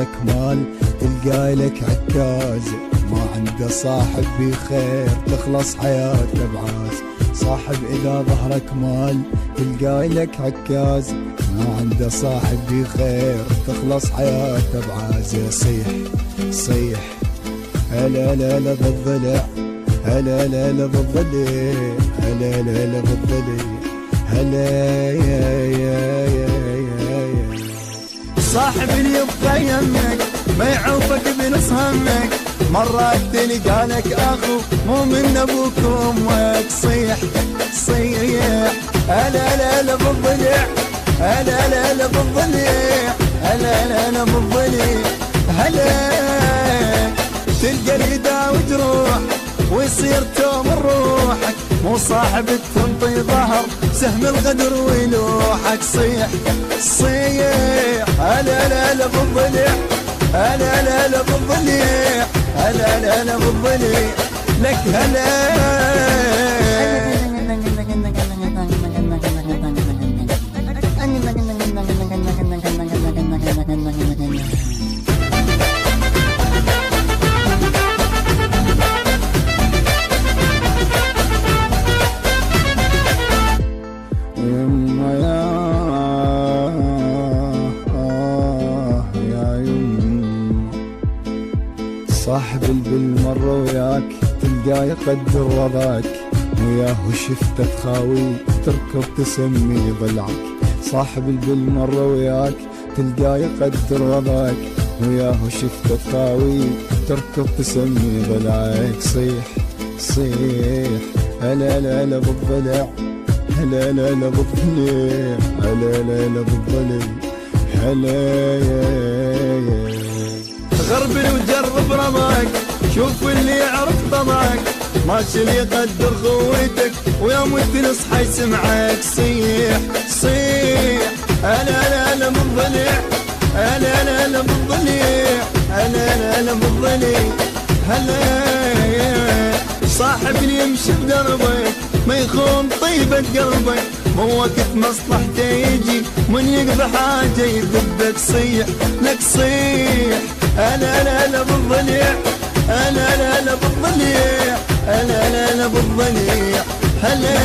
ظهرك مال تلقى لك عكاز، ما عنده صاحب بخير تخلص حياته بعاز. صاحب إذا ظهرك مال تلقى لك عكاز، ما عنده صاحب بخير تخلص حياته بعاز. صيح صيح هلا لا لا بالضلع، هلا لا لا بالضلع، هلا لا لا بالضلع، هلا يا صاحب اللي يبقى يمك ما يعوفك بنص همك، مرات تلقى لك اخو مو من ابوك وامك. صيح صيح هلا لا لا بالضلع، هلا لا لا بالضلع، هلا لا لا بالضلع، هلا تلقى اليدا وجروح ويصير توم روحك، مو صاحب تنطي ظهر سهم الغدر ويلوحك. صيح صيح هلا لا لا بالضلع، هلا لا لا بالضلع، هلا لا لا بالضلع، لك هلا صاحب بالمرة وياك تلقاه يقدر وضعك، وياه شفته تخاوي تركض تسمي ضلعك. صاحب بالمرة وياك تلقاه يقدر وضعك، وياه شفته تخاوي تركض تسمي ضلعك. صيح صيح هلا لا لا بالضلع، هلا لا لا بالضلع، هلا لا لا بالضلع، هلا يا غربل وجرب رماك، شوف اللي يعرف طمعك، ماشي اللي يقدر قوتك ويوم تصحى يسمعك. صيح صيح هلا لا لا بالضلع، هلا لا لا بالضلع، هلا لا لا بالضلع، هلا صاحب اللي يمشي بدربك ما يخون طيبة قلبك، مو وقت مصلحته يجي من يقضي حاجة يذبك. صيح لك صيح هلا لا لا بالضلع، هلا لا لا بالضلع، هلا لا لا بالضلع، هلا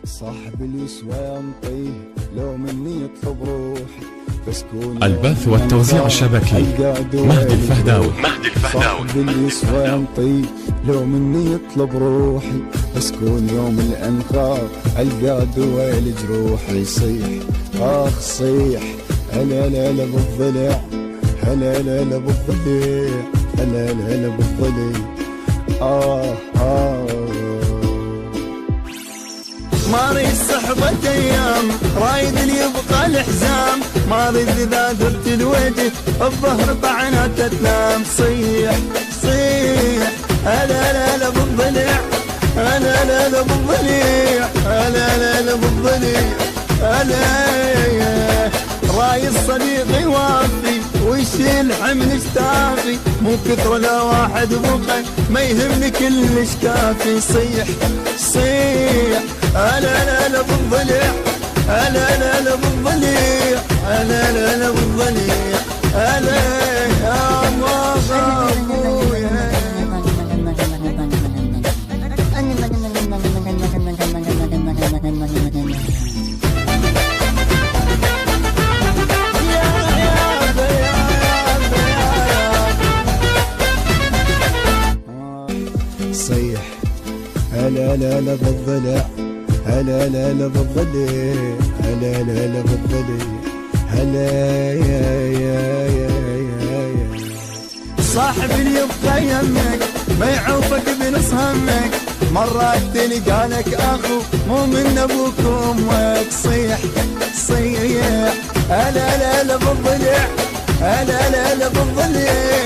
صاحب اليسوى ينطيه لو مني يطلب روحي، البث والتوزيع الشبكي مهدي الفهداوي. صاحب اليسوى ينطيه لو مني يطلب روحي، بس كون يوم الانخار القى دويل جروحي. صيح اخ صيح هلا لا لا بالضلع، هلا لا لا بالضلع، هلا لا لا بالضلع، ماري صحبة ايام رايد اللي يبقى الحزام، ماري اذا درت الوجه الظهر طعنات تنام. صيح صيح هلا لا لا بالضلع، هلا لا لا بالضلع، هلا لا لا بالضلع، هلا راي الصديق يوافي ويشيل حمل اشتافي، مو كثر لا واحد بقى ما يهمني كلش كافي. صيح صيح هلا لا لا بالضلع، هلا لا لا بالضلع، هلا لا لا بالضلع، هلا يا ماما ابويا. صيح هلا لا لا بالضلع، هلا لا لا بالضلع، هلا لا لا بالضلع، هلا يا صاحب اللي يبقى يمك ما يعوفك بنص همك، مرات تلقى لك اخو مو من ابوك وامك. صيح صيح هلا لا لا بالضلع، هلا لا لا بالضلع،